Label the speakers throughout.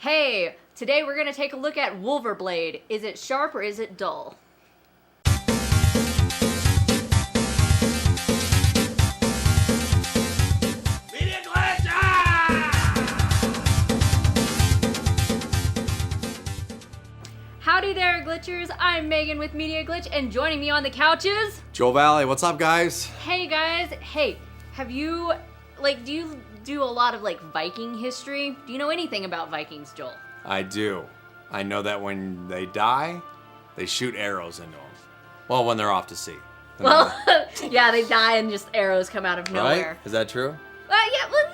Speaker 1: Hey, today we're going to take a look at Wulverblade. Is it sharp or is it dull?
Speaker 2: Media glitch!
Speaker 1: Howdy there, Glitchers. I'm Megan with Media Glitch, and joining me on the couch is...
Speaker 3: Joel Vallie, what's up, guys?
Speaker 1: Hey, guys. Hey, have you, do you do a lot of, Viking history? Do you know anything about Vikings, Joel?
Speaker 3: I do. I know that when they die, they shoot arrows into them. Well, when they're off to sea.
Speaker 1: Well, yeah, they die and just arrows come out of nowhere.
Speaker 3: Right? Is that true?
Speaker 1: Yeah, well,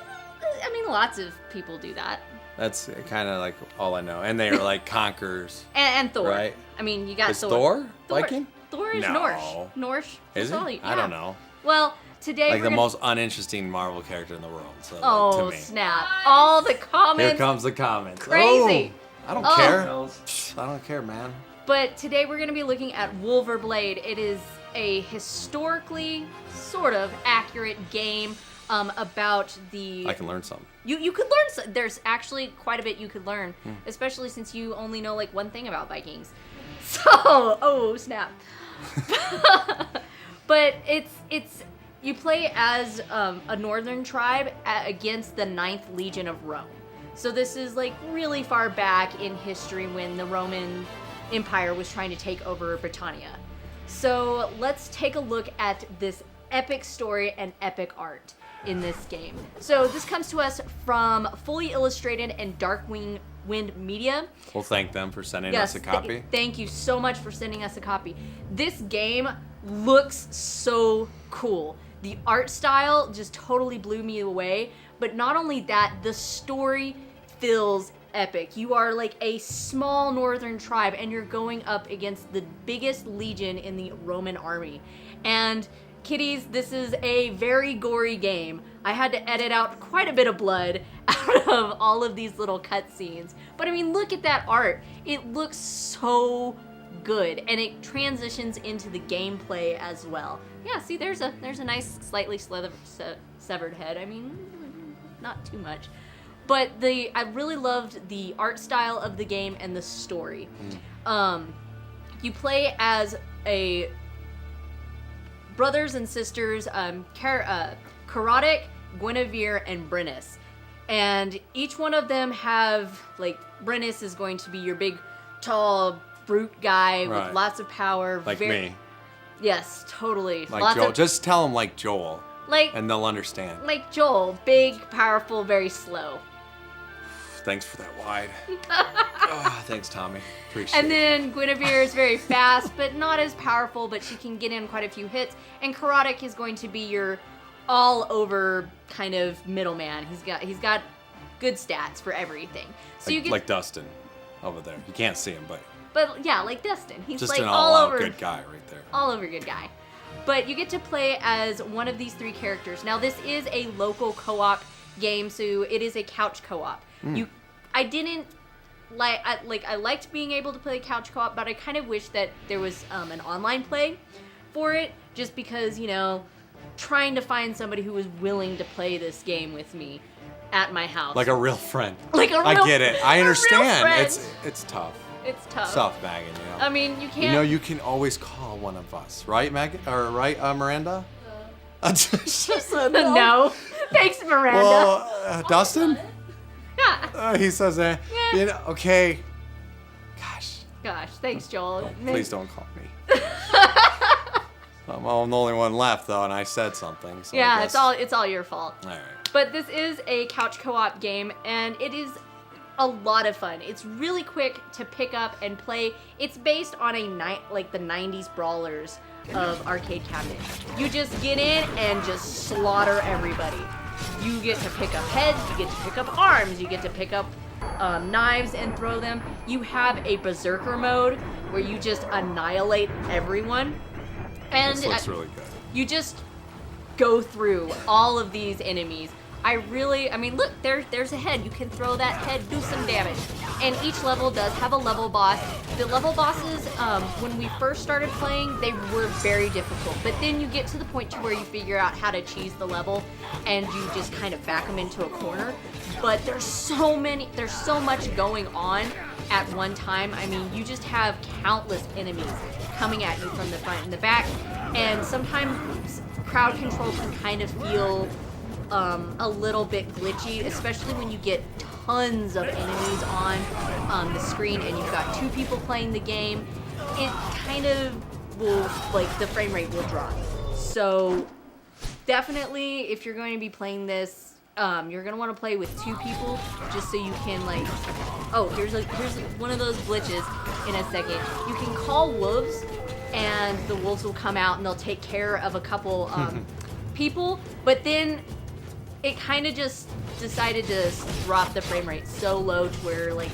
Speaker 1: I mean, lots of people do that.
Speaker 3: That's kind of like all I know. And they are like conquerors.
Speaker 1: And Thor.
Speaker 3: Right?
Speaker 1: I mean, you got
Speaker 3: Is Thor Viking?
Speaker 1: Thor is
Speaker 3: No.
Speaker 1: Norse. Norse.
Speaker 3: Is he?
Speaker 1: Yeah.
Speaker 3: I don't know.
Speaker 1: Well, today
Speaker 3: Like
Speaker 1: we're
Speaker 3: the
Speaker 1: gonna...
Speaker 3: most uninteresting Marvel character in the world. So,
Speaker 1: Oh,
Speaker 3: to me.
Speaker 1: snap. All the
Speaker 3: Here
Speaker 1: comments.
Speaker 3: comes the comments.
Speaker 1: Crazy.
Speaker 3: Oh, I don't
Speaker 1: Oh.
Speaker 3: care. I don't care, man.
Speaker 1: But today we're going to be looking at Wulverblade. It is a historically sort of accurate game about the...
Speaker 3: I can learn something.
Speaker 1: You could learn... There's actually quite a bit you could learn, especially since you only know, one thing about Vikings. So, oh, snap. But it's you play as a northern tribe against the 9th Legion of Rome. So this is really far back in history when the Roman Empire was trying to take over Britannia. So let's take a look at this epic story and epic art in this game. So this comes to us from Fully Illustrated and Darkwing Wind Media.
Speaker 3: We'll thank them for sending us a copy.
Speaker 1: Thank you so much for sending us a copy. This game looks so cool. The art style just totally blew me away. But not only that, the story feels epic. You are a small northern tribe and you're going up against the biggest legion in the Roman army. And kiddies, this is a very gory game. I had to edit out quite a bit of blood out of all of these little cutscenes. But I mean, look at that art. It looks so good, and it transitions into the gameplay as well. Yeah, see, there's a nice, slightly severed head. I mean, not too much. But I really loved the art style of the game and the story. You play as a brothers and sisters, Karotic, Guinevere, and Brennus. And each one of them have, Brennus is going to be your big, tall, brute guy with lots of power.
Speaker 3: Like me.
Speaker 1: Yes, totally.
Speaker 3: Like Joel. Just tell them like Joel. And they'll understand.
Speaker 1: Like Joel. Big, powerful, very slow.
Speaker 3: Thanks for that wide. Oh, thanks, Tommy. Appreciate it.
Speaker 1: And then Guinevere is very fast, but not as powerful, but she can get in quite a few hits. And Karotic is going to be your all-over kind of middleman. He's got good stats for everything. So you get
Speaker 3: like Dustin over there. You can't see him,
Speaker 1: but yeah, like Dustin. He's
Speaker 3: just an
Speaker 1: all over
Speaker 3: good guy right there.
Speaker 1: All over good guy. But you get to play as one of these 3 characters. Now this is a local co-op game, so it is a couch co-op. I didn't I liked being able to play couch co-op, but I kind of wish that there was an online play for it, just because, trying to find somebody who was willing to play this game with me at my house.
Speaker 3: Like a real friend.
Speaker 1: I
Speaker 3: get it. I understand. It's tough.
Speaker 1: It's tough.
Speaker 3: It's tough, Megan,
Speaker 1: I mean, you can't...
Speaker 3: you can always call one of us, right, Megan? Or right, Miranda? She said no.
Speaker 1: No. Thanks, Miranda.
Speaker 3: Well, Dustin?
Speaker 1: Yeah.
Speaker 3: He says, okay.
Speaker 1: Gosh, thanks, Joel.
Speaker 3: Please don't call me. I'm the only one left, though, and I said something. So
Speaker 1: yeah, it's all your fault.
Speaker 3: All right.
Speaker 1: But this is a couch co-op game, and it is a lot of fun. It's really quick to pick up and play. It's based on the 90s brawlers of arcade cabinets. You just get in and just slaughter everybody. You get to pick up heads, you get to pick up arms, you get to pick up knives and throw them. You have a berserker mode where you just annihilate everyone. And
Speaker 3: this looks really good.
Speaker 1: You just go through all of these enemies. I mean, look, there's a head. You can throw that head, do some damage. And each level does have a level boss. The level bosses, when we first started playing, they were very difficult. But then you get to the point to where you figure out how to cheese the level, and you just kind of back them into a corner. But there's so much going on at one time. I mean, you just have countless enemies coming at you from the front and the back, and sometimes crowd control can kind of feel a little bit glitchy, especially when you get tons of enemies on the screen and you've got 2 people playing the game. It kind of will, like, the frame rate will drop. So definitely, if you're going to be playing this, you're gonna want to play with 2 people, just so you can, like, oh, here's one of those glitches in a second. You can call wolves, and the wolves will come out and they'll take care of a couple people, but then it kind of just decided to drop the frame rate so low to where, like,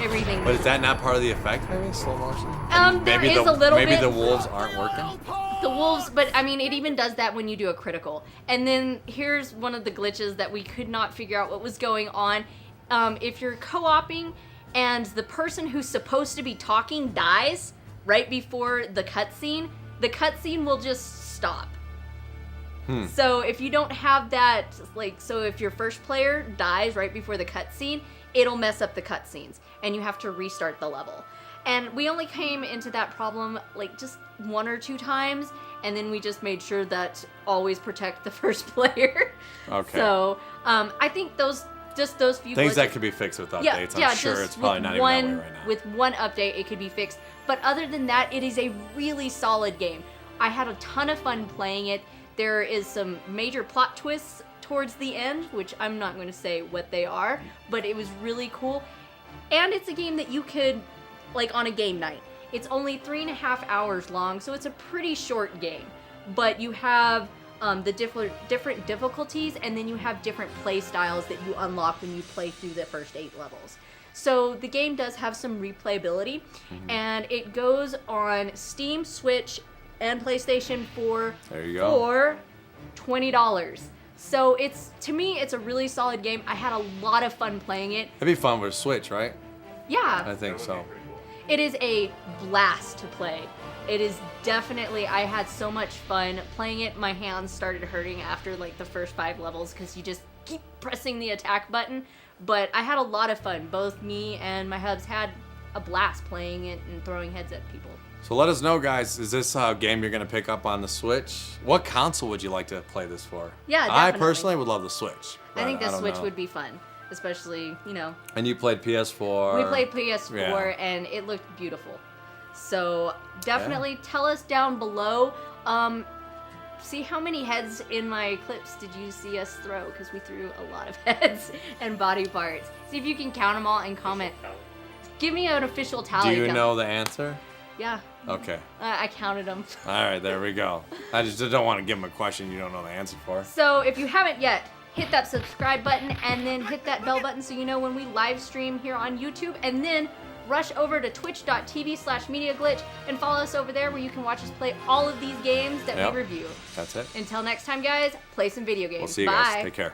Speaker 1: everything.
Speaker 3: But is that not part of the effect, maybe? Slow motion?
Speaker 1: There is a little bit.
Speaker 3: Maybe the wolves aren't working?
Speaker 1: The wolves, but I mean, it even does that when you do a critical. And then here's one of the glitches that we could not figure out what was going on. If you're co-oping and the person who's supposed to be talking dies right before the cutscene will just stop. So if you don't have that, like, so if your first player dies right before the cutscene, it'll mess up the cutscenes, and you have to restart the level. And we only came into that problem, like, just 1 or 2 times, and then we just made sure that always protect the first player.
Speaker 3: Okay.
Speaker 1: So I think those few
Speaker 3: things that could be fixed with updates. I'm sure it's probably not even that way right now.
Speaker 1: With one update, it could be fixed. But other than that, it is a really solid game. I had a ton of fun playing it. There is some major plot twists towards the end, which I'm not going to say what they are, but it was really cool. And it's a game that you could, like, on a game night. It's only 3.5 hours long, so it's a pretty short game. But you have the different difficulties, and then you have different play styles that you unlock when you play through the first 8 levels. So the game does have some replayability, and it goes on Steam, Switch, and PlayStation 4 for $20. So to me, it's a really solid game. I had a lot of fun playing it.
Speaker 3: It'd be fun with Switch, right?
Speaker 1: Yeah.
Speaker 3: I think so.
Speaker 1: It is a blast to play. It is definitely, I had so much fun playing it. My hands started hurting after, like, the first 5 levels because you just keep pressing the attack button. But I had a lot of fun. Both me and my hubs had a blast playing it and throwing heads at people.
Speaker 3: So let us know, guys. Is this a game you're going to pick up on the Switch? What console would you like to play this for?
Speaker 1: Yeah, definitely.
Speaker 3: I personally would love the Switch.
Speaker 1: I think the Switch would be fun, especially, you know.
Speaker 3: And you played PS4.
Speaker 1: We played PS4, and it looked beautiful. So definitely tell us down below. See how many heads in my clips did you see us throw? Because we threw a lot of heads and body parts. See if you can count them all and comment. Give me an official tally.
Speaker 3: Do you know the answer?
Speaker 1: Yeah.
Speaker 3: Okay.
Speaker 1: I counted them.
Speaker 3: All right, there we go. I just don't want to give them a question you don't know the answer for.
Speaker 1: So if you haven't yet, hit that subscribe button and then hit that bell button so you know when we live stream here on YouTube, and then rush over to twitch.tv/MediaGlitch and follow us over there where you can watch us play all of these games that we review.
Speaker 3: That's it.
Speaker 1: Until next time, guys, play some video games.
Speaker 3: We'll see you
Speaker 1: Bye.
Speaker 3: guys. Take care.